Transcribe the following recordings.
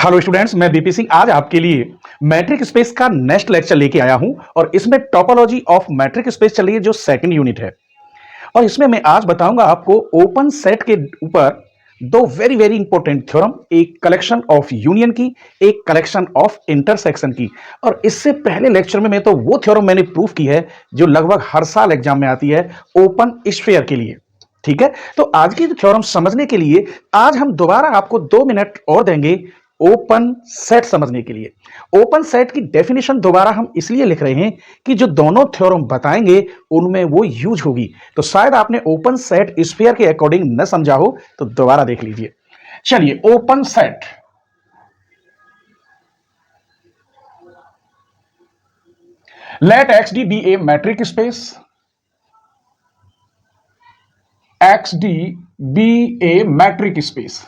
Hello students, मैं BP Singh आज आपके लिए मैट्रिक स्पेस का नेक्स्ट लेक्चर लेके आया हूं और इसमें टोपोलॉजी ऑफ मैट्रिक स्पेस चल रही है जो सेकंड यूनिट है। और इसमें मैं आज बताऊंगा आपको ओपन सेट के ऊपर दो वेरी वेरी इंपॉर्टेंट थ्योरम, एक कलेक्शन ऑफ यूनियन की, एक कलेक्शन ऑफ इंटरसेक्शन की। और इससे पहले लेक्चर में मैं तो वो थ्योरम मैंने प्रूफ की है जो लगभग हर साल एग्जाम में आती है ओपन स्फीयर के लिए। ठीक है, तो आज की थ्योरम समझने के लिए आज हम दोबारा आपको 2 मिनट और देंगे ओपन सेट समझने के लिए। ओपन सेट की डेफिनेशन दोबारा हम इसलिए लिख रहे हैं कि जो दोनों थ्योरम बताएंगे उनमें वो यूज होगी। तो शायद आपने ओपन सेट स्फीयर के अकॉर्डिंग न समझा हो तो दोबारा देख लीजिए। चलिए, open set let X D be a metric space, X D be a metric space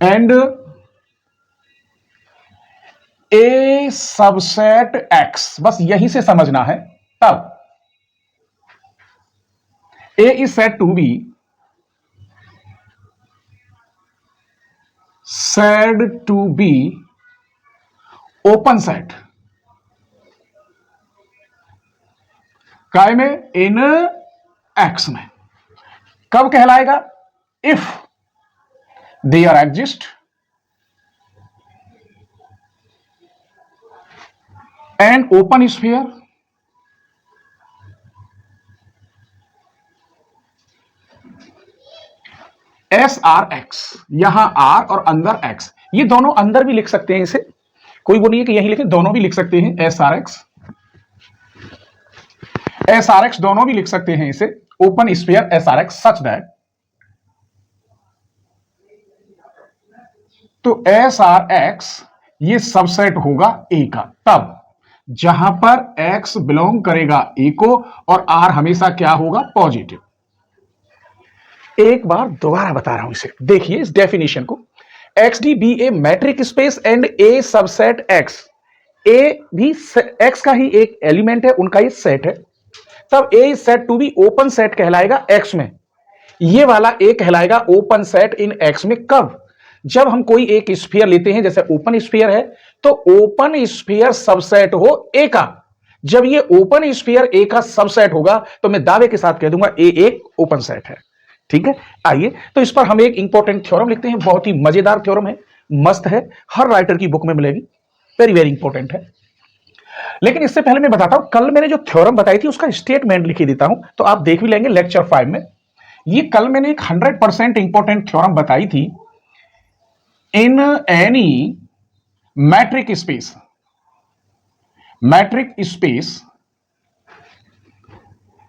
and A subset X. बस यहीं से समझना है। तब A is said to be open set काय में? इन एक्स में। कब कहलाएगा? If there exist an open sphere S R X. यहां आर और अंदर एक्स, ये दोनों अंदर भी लिख सकते हैं इसे, कोई वो नहीं है कि यही लिखे, दोनों भी लिख सकते हैं। एस आर एक्स दोनों भी लिख सकते हैं इसे, open sphere S R X such that तो एस आर एक्स ये सबसेट होगा ए का तब जहां पर एक्स बिलोंग करेगा ए को और आर हमेशा क्या होगा? पॉजिटिव। एक बार दोबारा बता रहा हूं इसे, देखिए इस डेफिनेशन को। X D be a metric space and A subset X. A भी एक्स का ही एक एलिमेंट है, उनका ही सेट है। तब A is said to be open set कहलाएगा एक्स में। ये वाला ए कहलाएगा ओपन सेट इन एक्स में कब? जब हम कोई एक स्फीयर लेते हैं, जैसे ओपन स्फीयर है, तो ओपन स्फीयर सबसेट हो ए का। जब ये ओपन स्फीयर ए का सबसेट होगा तो मैं दावे के साथ कह दूंगा ए एक ओपन सेट है। ठीक है, आइए तो इस पर हम एक इंपॉर्टेंट थ्योरम लिखते हैं। बहुत ही मजेदार थ्योरम है, मस्त है, हर राइटर की बुक में मिलेगी, वेरी वेरी इंपॉर्टेंट है। लेकिन इससे पहले मैं बताता हूं, कल मैंने जो थ्योरम बताई थी उसका स्टेटमेंट लिख देता हूं, तो आप देख भी लेंगे लेक्चर 5 में। ये कल मैंने एक 100% इंपॉर्टेंट थ्योरम बताई थी। In any metric space,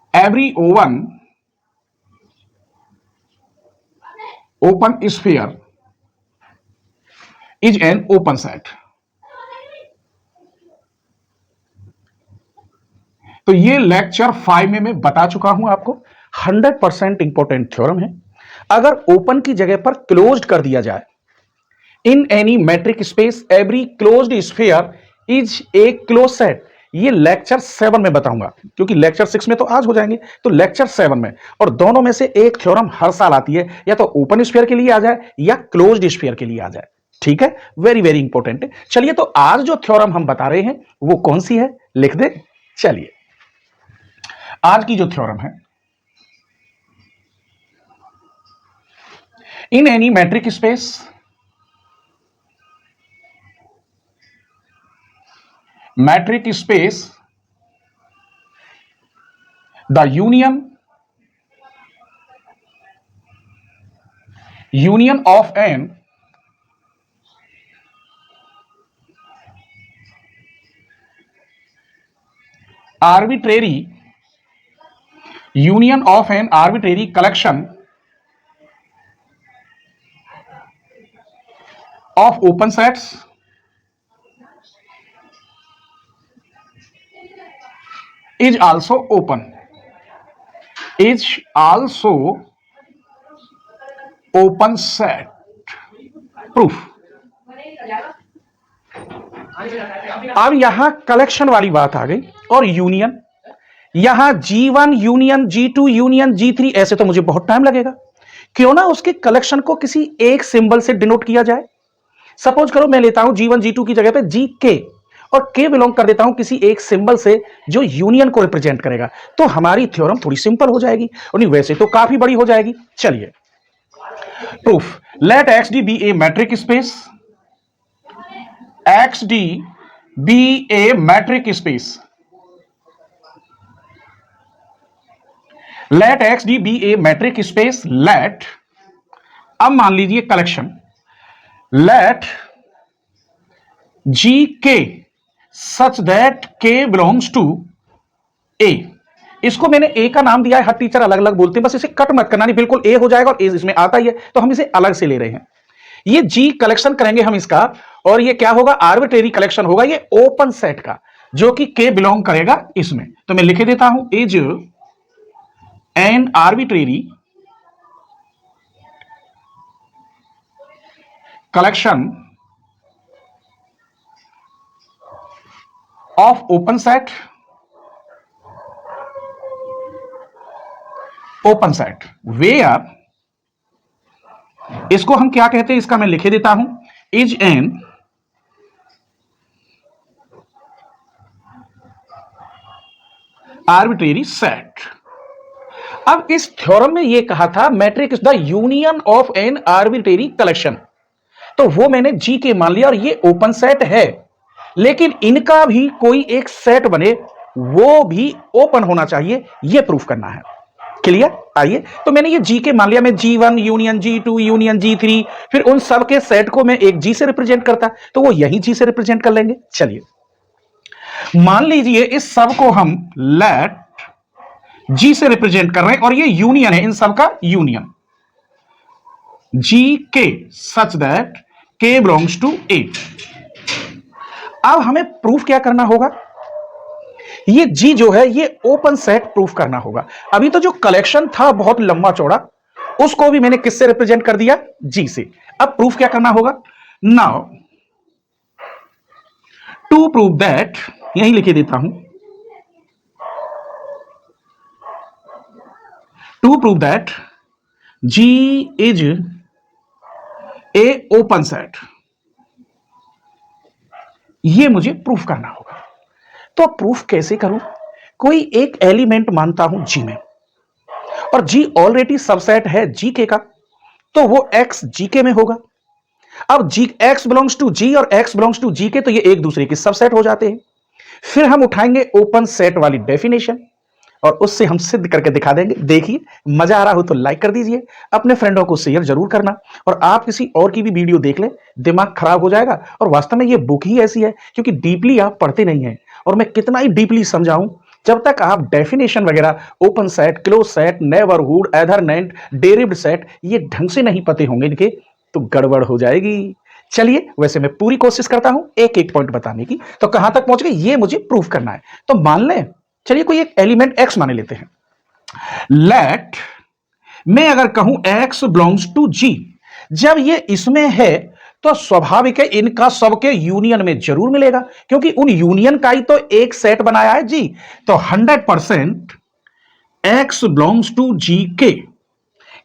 every open sphere is an open set. तो ये लेक्चर 5 में मैं बता चुका हूं आपको, 100% इंपॉर्टेंट थ्योरम है। अगर ओपन की जगह पर क्लोज्ड कर दिया जाए, in any matric space every closed sphere is a close set, ये लेक्चर 7 में बताऊंगा, क्योंकि लेक्चर 6 में तो आज हो जाएंगे, तो लेक्चर 7 में। और दोनों में से एक थ्योरम हर साल आती है, या तो ओपन स्फीयर के लिए आ जाए या क्लोज्ड स्फीयर के लिए आ जाए। ठीक है, वेरी वेरी इंपॉर्टेंट है। चलिए, तो आज जो थ्योरम हम बता रहे हैं वो कौन सी है, लिख दे। चलिए, आज की जो थ्योरम है, in any matric space the union of an arbitrary collection of open sets is also open set proof। अब यहां कलेक्शन वाली बात आ गई और यूनियन, यहां G1 union G2 union G3, ऐसे तो मुझे बहुत टाइम लगेगा। क्यों ना उसके कलेक्शन को किसी एक सिंबल से डिनोट किया जाए। सपोज करो मैं लेता हूं G1 G2 की जगह पे GK और K बिलोंग कर देता हूं किसी एक सिंबल से जो यूनियन को रिप्रेजेंट करेगा, तो हमारी थ्योरम थोड़ी सिंपल हो जाएगी और नहीं वैसे तो काफी बड़ी हो जाएगी। चलिए proof, let XD be a metric space, XD be a metric space, let XD be a metric space, let, अब मान लीजिए collection, let GK such that K belongs to A। इसको मैंने A का नाम दिया है, हर टीचर अलग अलग बोलते हैं, बस इसे कट मत करना, नहीं बिल्कुल A हो जाएगा और A इसमें आता ही है, तो हम इसे अलग से ले रहे हैं। ये G कलेक्शन करेंगे हम इसका, और ये क्या होगा, आर्बिट्रेरी कलेक्शन होगा ये ओपन सेट का, जो कि K बिलोंग करेगा इसमें। तो मैं लिख देता हूं is an arbitrary collection of open set, open set where, इसको हम क्या कहते हैं, इसका मैं लिखे देता हूं इज एन आर्बिट्रेरी सेट। अब इस थ्योरम में यह कहा था metric is the union of an arbitrary collection, तो वो मैंने जी के मान लिया और ये ओपन सेट है, लेकिन इनका भी कोई एक सेट बने, वो भी ओपन होना चाहिए, ये प्रूफ करना है। क्लियर? आइए, तो मैंने ये जी के मान लिया, मैं G1 union G2 union G3, फिर उन सब के सेट को मैं एक G से रिप्रेजेंट करता, तो वो यही G से रिप्रेजेंट कर लेंगे। चलिए मान लीजिए इस सब को हम लेट G से रिप्रेजेंट कर रहे हैं और ये यूनियन है, इन सब का union GK such that K belongs to A। अब हमें प्रूफ क्या करना होगा, ये G जो है ये ओपन सेट प्रूफ करना होगा। अभी तो जो कलेक्शन था बहुत लंबा चौड़ा, उसको भी मैंने किससे रिप्रेजेंट कर दिया, G से। अब प्रूफ क्या करना होगा, नाउ टू प्रूव दैट, यही लिखे देता हूं, to prove that G is a open set, ये मुझे प्रूफ करना होगा। तो प्रूफ कैसे करूं, कोई एक एलिमेंट मानता हूं G में, और G ऑलरेडी सबसेट है GK का, तो वो X GK में होगा। अब G X belongs to G और X बिलोंग्स टू GK, तो ये एक दूसरे के सबसेट हो जाते हैं। फिर हम उठाएंगे ओपन सेट वाली डेफिनेशन और उससे हम सिद्ध करके दिखा देंगे। देखिए मजा आ रहा हो तो लाइक कर दीजिए, अपने फ्रेंडों को शेयर जरूर करना, और आप किसी और की भी वीडियो देख ले, दिमाग खराब हो जाएगा। और वास्तव में ये बुक ही ऐसी है क्योंकि डीपली आप पढ़ते नहीं हैं, और मैं कितना ही डीपली समझाऊं, जब तक आप डेफिनेशन वगैरह, open set, close set, neighbourhood, एथरनेट, डेरिव्ड सेट ये ढंग से नहीं पते होंगे इनके, तो गड़बड़ हो जाएगी। चलिए वैसे मैं पूरी कोशिश करता हूं एक एक पॉइंट बताने की। तो कहां तक पहुंच गए, ये मुझे प्रूफ करना है। तो मान लें, चलिए कोई एक एलिमेंट X मान लेते हैं। लेट मैं अगर कहूं X बिलोंग्स टू G, जब ये इसमें है तो स्वाभाविक है इनका सबके यूनियन में जरूर मिलेगा, क्योंकि उन यूनियन का ही तो एक सेट बनाया है G। तो 100% X belongs to GK।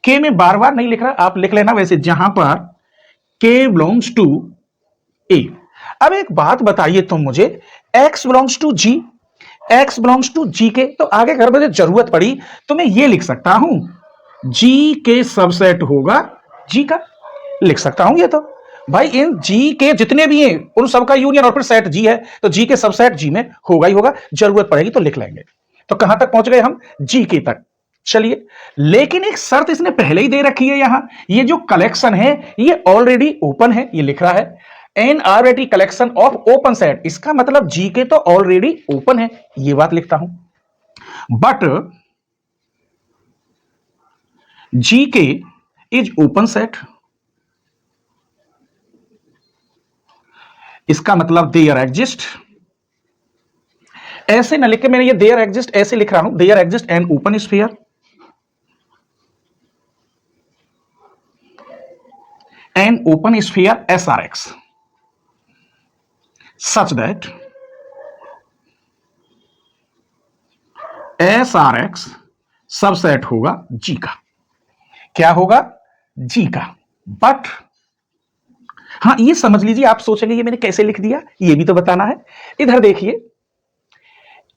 K में बार बार नहीं लिख रहा, आप लिख लेना वैसे, जहां पर K बिलोंग्स टू A। अब एक बात बताइए तुम मुझे, X belongs to G, X belongs to GK, तो आगे अगर मुझे जरूरत पड़ी तो मैं ये लिख सकता हूं GK सबसेट होगा G का, लिख सकता हूं। ये तो भाई इन G के जितने भी हैं उन सबका यूनियन और फिर सेट G है, तो G के सबसेट G में होगा ही होगा, जरूरत पड़ेगी तो लिख लेंगे। तो कहां तक पहुंच गए हम, GK तक। चलिए, लेकिन एक शर्त इसने पहले ही दे रखी है, यहां ये जो कलेक्शन है ये ऑलरेडी ओपन है, ये लिख रहा है N arbitrary collection of open set, इसका मतलब GK तो ऑलरेडी ओपन है, ये बात लिखता हूं। But GK is open set, इसका मतलब देयर एग्जिस्ट, ऐसे ना लिख के मैंने ये देयर एग्जिस्ट ऐसे लिख रहा हूं, there exist an open sphere, an open sphere SRX such that SRX subset होगा G का। क्या होगा, जी का। बट हाँ, ये समझ लीजिए, आप सोचेंगे ये मैंने कैसे लिख दिया, ये भी तो बताना है। इधर देखिए,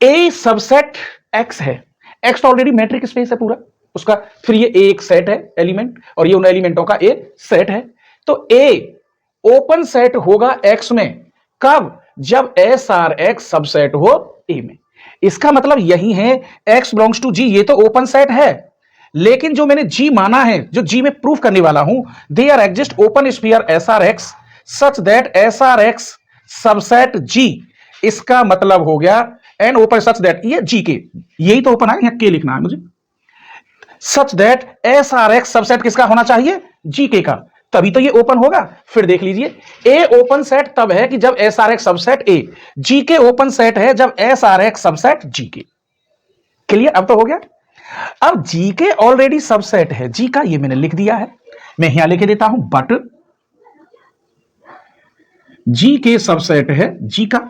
ए सबसेट एक्स है, एक्स तो ऑलरेडी मैट्रिक स्पेस है पूरा उसका, फिर ये एक सेट है एलिमेंट, और ये उन एलिमेंटों का ए सेट है। तो ए ओपन सेट होगा एक्स में, कब? जब एस आर एक्स सबसेट हो ए में। इसका मतलब यही है, एक्स बिलोंग्स टू जी, ये तो ओपन सेट है, लेकिन जो मैंने जी माना है, जो जी में प्रूफ करने वाला हूं, there exist open sphere S R X such that S R X subset G. इसका मतलब हो गया एन ओपन सच दैट, ये जी के, यही तो ओपन है, यहां के लिखना है मुझे। सच that S R X subset किसका होना चाहिए? जी के का, तभी तो ये ओपन होगा। फिर देख लीजिए, ए ओपन सेट तब है कि जब S R X subset A, G के ओपन सेट है जब S R X subset G के। क्लियर? अब तो हो गया। अब जी के ऑलरेडी सबसेट है जी का, ये मैंने लिख दिया है, मैं यहां लिख देता हूं, बट जी के सबसेट है जी का,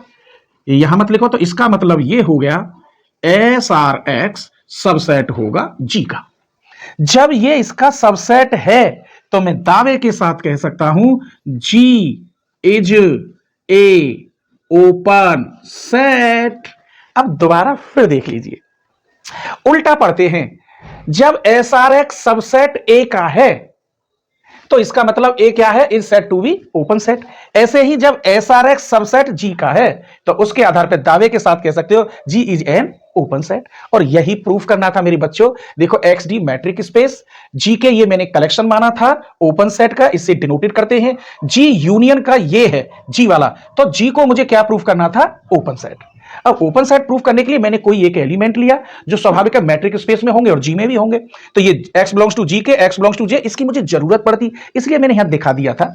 यहां मत लिखो, तो इसका मतलब ये हो गया एस आर एक्स सबसेट होगा जी का। जब ये इसका सबसेट है तो मैं दावे के साथ कह सकता हूं G is a open set. अब दोबारा फिर देख लीजिए, उल्टा पढ़ते हैं, जब S R X subset A का है तो इसका मतलब ए क्या है? Is set to be open set. ऐसे ही जब S R X subset G का है तो उसके आधार पर दावे के साथ कह सकते हो जी इज एन ओपन सेट। और यही प्रूफ करना था मेरे बच्चों। देखो, एक्स डी मैट्रिक स्पेस, जी के ये मैंने कलेक्शन माना था ओपन सेट का, इससे डिनोटेड करते हैं। जी यूनियन का ये है जी वाला, तो जी को मुझे क्या प्रूफ करना था? Open set. अब ओपन सेट प्रूफ करने के लिए मैंने कोई एक एलिमेंट लिया जो स्वाभाविक है मैट्रिक स्पेस में होंगे और जी में भी होंगे, तो ये एक्स बिलोंग्स टू जी के, एक्स बिलोंग्स टू जे, इसकी मुझे जरूरत पड़ती, इसलिए मैंने यहां दिखा दिया था।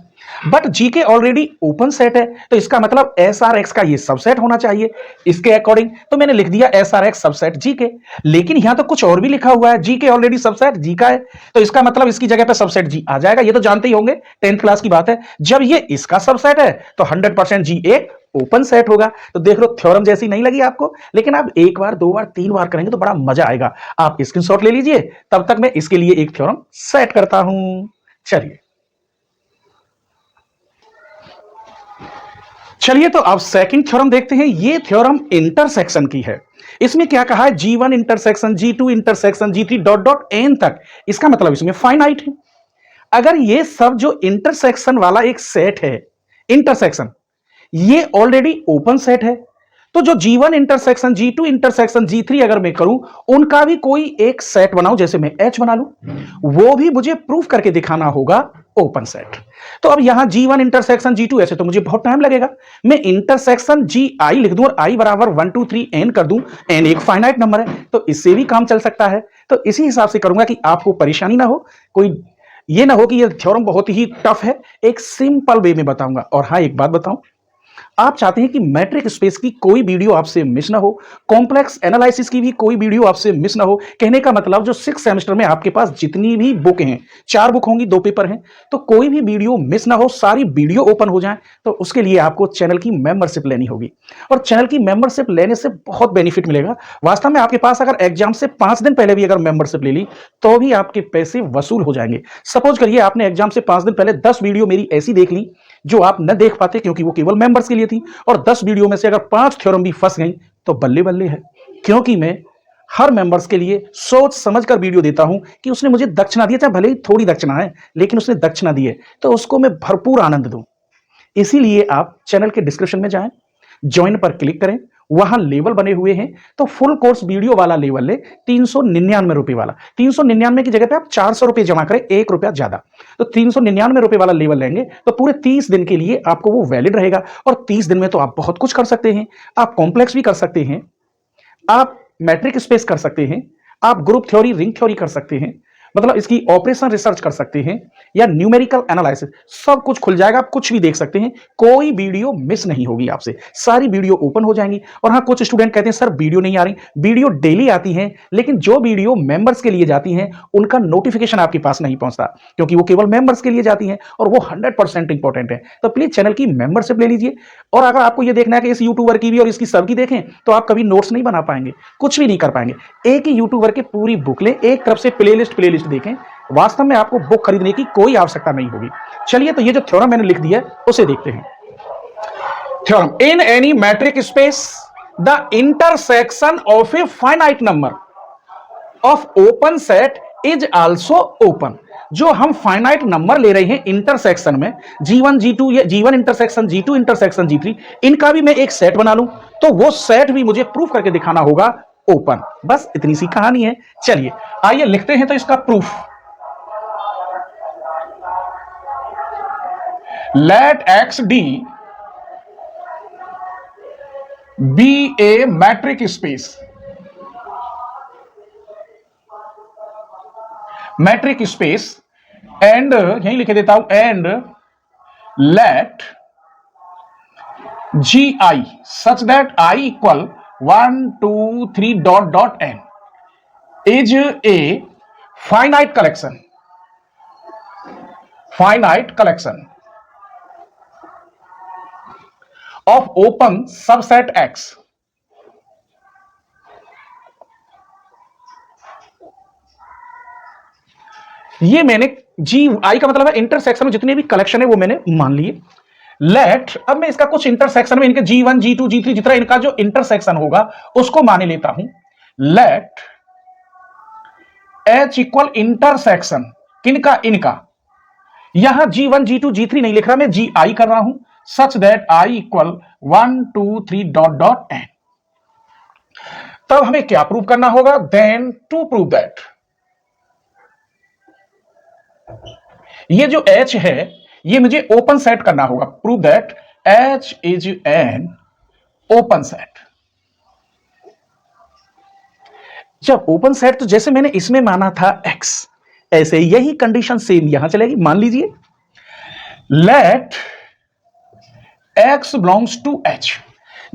बट जी के ऑलरेडी ओपन सेट है, तो इसका मतलब एस आर एक्स का ये सबसेट होना चाहिए इसके अकॉर्डिंग, तो मैंने लिख दिया S R X subset G के। लेकिन यहां तो कुछ और भी लिखा हुआ है, जी के ऑलरेडी सबसेट जी का है, तो इसका मतलब इसकी जगह पे सबसेट जी आ जाएगा, ये तो जानते ही होंगे, 10th क्लास की बात है। जब ये इसका सबसेट है तो 100% जी एक ओपन सेट होगा। तो देख लो, थ्योरम जैसी नहीं लगी आपको, लेकिन आप एक बार, दो बार, तीन बार करेंगे तो बड़ा मजा आएगा। आप स्क्रीनशॉट ले लीजिए, तब तक मैं इसके लिए एक थ्योरम सेट करता हूं। चलिए तो अब सेकंड थ्योरम देखते हैं। ये थ्योरम इंटरसेक्शन की है। इसमें क्या कहा है? G1 intersection G2 intersection G3 dot dot n तक। इसका मतलब इसमें फाइनाइट है। अगर ये सब जो इंटरसेक्शन वाला एक सेट है, इंटरसेक्शन, ये ऑलरेडी ओपन सेट है, तो जो G1 intersection G2 intersection G3 अगर मैं करूं, उनका भी कोई एक सेट बनाऊं, जैसे मैं H बना लूं, वो भी मुझे प्रूफ करके दिखाना होगा ओपन सेट। तो अब यहां G1 इंटरसेक्शन G2, ऐसे तो मुझे बहुत टाइम लगेगा, मैं इंटरसेक्शन GI लिख दूं और I बराबर 1 2 3 n कर दूं। n एक फाइनाइट नंबर है, तो इससे भी काम चल सकता है। तो इसी हिसाब से करूंगा कि आपको परेशानी ना हो, कोई ये ना हो कि ये थ्योरम बहुत ही टफ है, एक सिंपल वे में बताऊंगा। और हाँ, एक बात बताऊं, आप चाहते हैं कि मैट्रिक स्पेस की कोई वीडियो आपसे मिस ना हो, कॉम्प्लेक्स एनालिसिस की भी कोई वीडियो आपसे मिस ना हो। कहने का मतलब जो 6 सेमेस्टर में आपके पास जितनी भी बुक हैं, 4 बुक होंगी, 2 पेपर हैं, तो कोई भी वीडियो मिस ना हो, सारी वीडियो ओपन हो जाए, तो उसके लिए आपको चैनल की मेंबरशिप लेनी होगी। और चैनल की मेंबरशिप लेने से बहुत बेनिफिट मिलेगा। वास्तव में आपके पास अगर एग्जाम से 5 दिन पहले भी अगर मेंबरशिप ले ली तो भी आपके पैसे वसूल हो जाएंगे। सपोज करिए आपने एग्जाम से 5 दिन पहले 10 वीडियो मेरी ऐसी देख ली जो आप न देख पाते क्योंकि वो केवल मेंबर्स के लिए थी, और 10 वीडियो में से अगर 5 थ्योरम भी फंस गई तो बल्ले बल्ले है। क्योंकि मैं हर मेंबर्स के लिए सोच समझकर वीडियो देता हूं कि उसने मुझे दक्षिणा दी, चाहे भले ही थोड़ी दक्षिणा है, लेकिन उसने दक्षिणा दी है तो उसको मैं भरपूर आनंद दूं। इसीलिए आप चैनल के डिस्क्रिप्शन में जाएं, ज्वाइन पर क्लिक करें, वहां लेवल बने हुए हैं, तो फुल कोर्स वीडियो वाला लेवल ले 399 रुपए वाला, 399 की जगह पे आप 400 रुपए जमा करें, 1 रुपया ज्यादा, तो 399 रुपए वाला लेवल लेंगे तो पूरे 30 दिन के लिए आपको वो वैलिड रहेगा। और 30 दिन में तो आप बहुत कुछ कर सकते हैं। आप कॉम्प्लेक्स भी कर सकते हैं, आप मैट्रिक स्पेस कर सकते हैं, आप ग्रुप थ्योरी, रिंग थ्योरी कर सकते हैं, मतलब इसकी ऑपरेशन रिसर्च कर सकते हैं, या न्यूमेरिकल एनालिसिस, सब कुछ खुल जाएगा। आप कुछ भी देख सकते हैं, कोई वीडियो मिस नहीं होगी आपसे, सारी वीडियो ओपन हो जाएंगी। और हाँ, कुछ स्टूडेंट कहते हैं सर वीडियो नहीं आ रही, वीडियो डेली आती है, लेकिन जो वीडियो मेंबर्स के लिए जाती हैं उनका नोटिफिकेशन आपके पास नहीं पहुंचता, क्योंकि वो केवल मेंबर्स के लिए जाती हैं और वो 100% इंपॉर्टेंट है। तो प्लीज चैनल की मेंबरशिप ले लीजिए। और अगर आपको ये देखना है कि इस यूट्यूबर की भी और इसकी सबकी देखें, तो आप कभी नोट्स नहीं बना पाएंगे, कुछ भी नहीं कर पाएंगे। एक ही यूट्यूबर के पूरी बुक लें, एक तरफ से प्लेलिस्ट देखें, वास्तव में आपको बुक खरीदने की कोई आवश्यकता नहीं होगी। चलिए, तो ये जो थ्योरम मैंने लिख दिया है उसे देखते हैं। Theorem, in any matric space the intersection of a finite number of open set is also open. जो हम फाइनाइट नंबर ले रहे हैं इंटरसेक्शन में, G1 G2 या G1 intersection G2 intersection G3, इनका भी मैं एक सेट बना लूं तो वो सेट भी मुझे प्रूफ करके दिखाना होगा ओपन। बस इतनी सी कहानी है। चलिए आइए लिखते हैं तो इसका प्रूफ। Let XD be a metric space, metric space and, यही लिख देता हूं, and let GI such that I equal 1 2 3 dot dot n is a finite collection, finite collection of open subset X। ये मैंने GI का मतलब है इंटरसेक्शन में जितने भी कलेक्शन है वो मैंने मान लिए। लेट, अब मैं इसका कुछ इंटरसेक्शन में इनके G1 G2 G3 जितना इनका जो इंटरसेक्शन होगा उसको मान लेता हूं। लेट H इक्वल इंटरसेक्शन किनका, इनका, यहां G1 G2 G3 नहीं लिख रहा, मैं GI कर रहा हूं, सच that I equal 1 2 3 dot dot n। तब हमें क्या प्रूव करना होगा, देन टू प्रूव दैट ये जो H है ये मुझे ओपन सेट करना होगा। Prove that H is an open set. जब ओपन सेट, तो जैसे मैंने इसमें माना था X, ऐसे यही कंडीशन सेम यहां चलेगी। मान लीजिए let X belongs to H।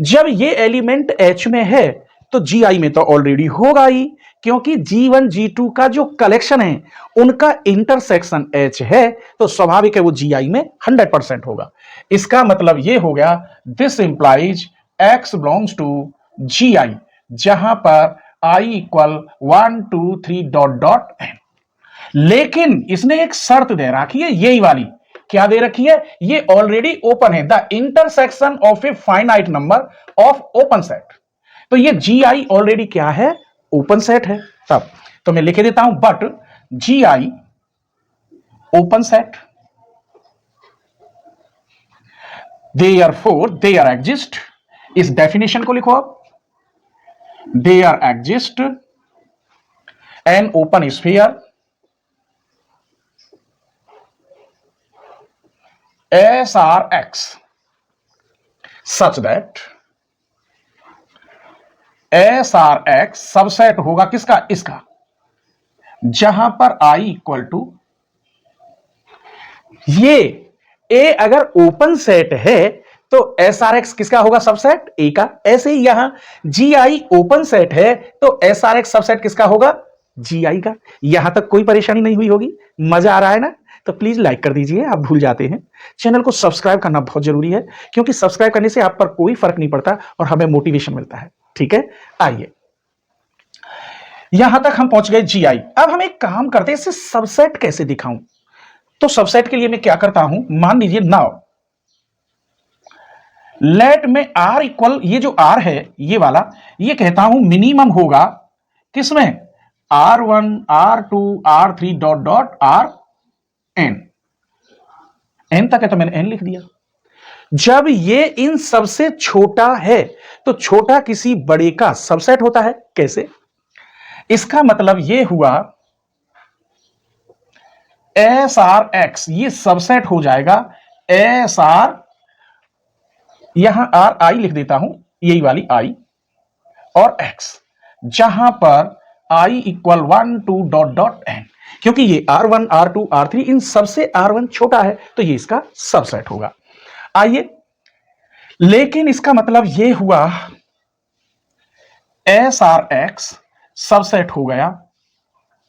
जब ये एलिमेंट H में है तो GI में तो ऑलरेडी होगा ही, क्योंकि G1 G2 का जो कलेक्शन है उनका इंटरसेक्शन H है, तो स्वाभाविक है वो GI में 100% होगा। इसका मतलब ये हो गया, this implies X belongs to GI, जहां पर I equal 1 2 3 dot dot n। लेकिन इसने एक शर्त दे रखी है, यही वाली, क्या दे रखी है, ये ऑलरेडी ओपन है, the intersection of a finite number of open set. तो ये GI ऑलरेडी क्या है, ओपन सेट है। तब तो मैं लिख देता हूं, but GI open set, therefore there exist, इस डेफिनेशन को लिखो आप, there exist an open sphere SRX such that SRX subset होगा किसका, इसका, जहां पर I इक्वल टू, ये A अगर ओपन सेट है तो SRX किसका होगा, सबसेट A का। ऐसे ही यहां GI ओपन सेट है तो SRX सबसेट किसका होगा, GI का। यहां तक कोई परेशानी नहीं हुई होगी, मजा आ रहा है ना। तो प्लीज लाइक कर दीजिए, आप भूल जाते हैं। चैनल को सब्सक्राइब करना बहुत जरूरी है, क्योंकि सब्सक्राइब करने से आप पर कोई फर्क नहीं पड़ता और हमें मोटिवेशन मिलता है। ठीक है, आइए यहां तक हम पहुंच गए GI। अब हम एक काम करते हैं, इसे सबसेट कैसे दिखाऊं। तो सबसेट के लिए मैं क्या करता हूं, मान लीजिए नाउ लेट में R इक्वल, ये जो R है ये वाला, ये कहता हूं मिनिमम होगा किसमें, R1 R2 R3 dot dot Rn, n तक है तो मैंने n लिख दिया। जब ये इन सबसे छोटा है तो छोटा किसी बड़े का सबसेट होता है। कैसे, इसका मतलब ये हुआ SRX ये सबसेट हो जाएगा SR, यहां RI लिख देता हूं, यही वाली I और X, जहां पर I equal 1 2 dot dot n, क्योंकि ये R1 R2 R3 इन सबसे R1 छोटा है तो ये इसका सबसेट होगा। आइए, लेकिन इसका मतलब ये हुआ SRX सबसेट हो गया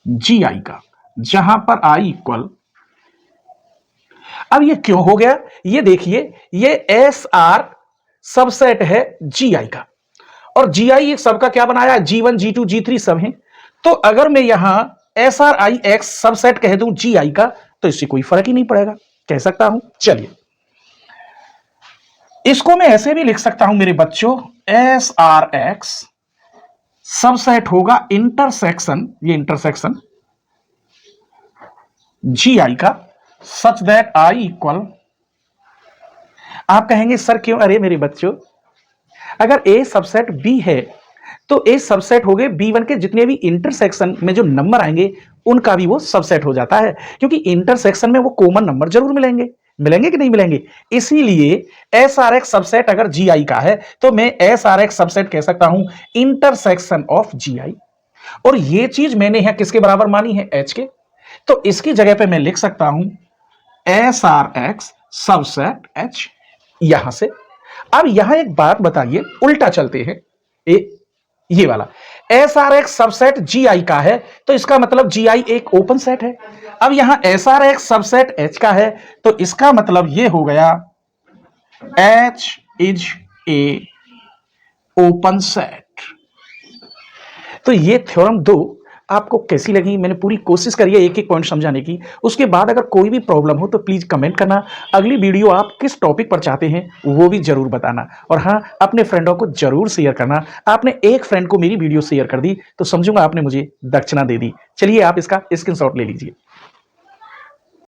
GI का, जहां पर I इक्वल, अब ये क्यों हो गया, ये देखिए, ये SR सबसेट है GI का, और GI एक सबका क्या बनाया, G1 G2 G3 सब है। तो अगर मैं यहां एस आर आई एक्स सबसेट कह दूं जी आई का, तो इससे कोई फर्क ही नहीं पड़ेगा, कह सकता हूं। चलिए इसको मैं ऐसे भी लिख सकता हूं मेरे बच्चों, एस आर एक्स सबसेट होगा इंटरसेक्शन, ये इंटरसेक्शन जी आई का, सच दैट आई इक्वल, आप कहेंगे सर क्यों, अरे मेरे बच्चों अगर ए सबसेट बी है तो ए सबसेट हो गए B1 के जितने भी इंटरसेक्शन में जो नंबर आएंगे उनका भी वो सबसेट हो जाता है, क्योंकि इंटरसेक्शन में वो कॉमन नंबर जरूर मिलेंगे, मिलेंगे कि नहीं मिलेंगे। इसीलिए एस आर एक्स सबसेट अगर जी आई का है तो मैं एस आर एक्स सबसेट कह सकता हूं इंटरसेक्शन ऑफ जी आई। और ये चीज मैंने यहां किसके बराबर मानी है, एच के, तो इसकी जगह पे मैं लिख सकता हूं S R X subset H, यहां से। अब यहां एक बात बताइए, उल्टा चलते हैं, ये वाला एस आर एक्स सबसेट जी आई का है तो इसका मतलब जी आई एक ओपन सेट है। अब यहां S R X subset H का है तो इसका मतलब ये हो गया H is a open set. तो ये थ्योरम 2 आपको कैसी लगी, मैंने पूरी कोशिश करी है एक एक पॉइंट समझाने की। उसके बाद अगर कोई भी प्रॉब्लम हो तो प्लीज कमेंट करना, अगली वीडियो आप किस टॉपिक पर चाहते हैं वो भी जरूर बताना। और हाँ, अपने फ्रेंडों को जरूर शेयर करना। आपने एक फ्रेंड को मेरी वीडियो शेयर कर दी तो समझूंगा आपने मुझे दक्षिणा दे दी। चलिए आप इसका स्क्रीनशॉट ले लीजिए।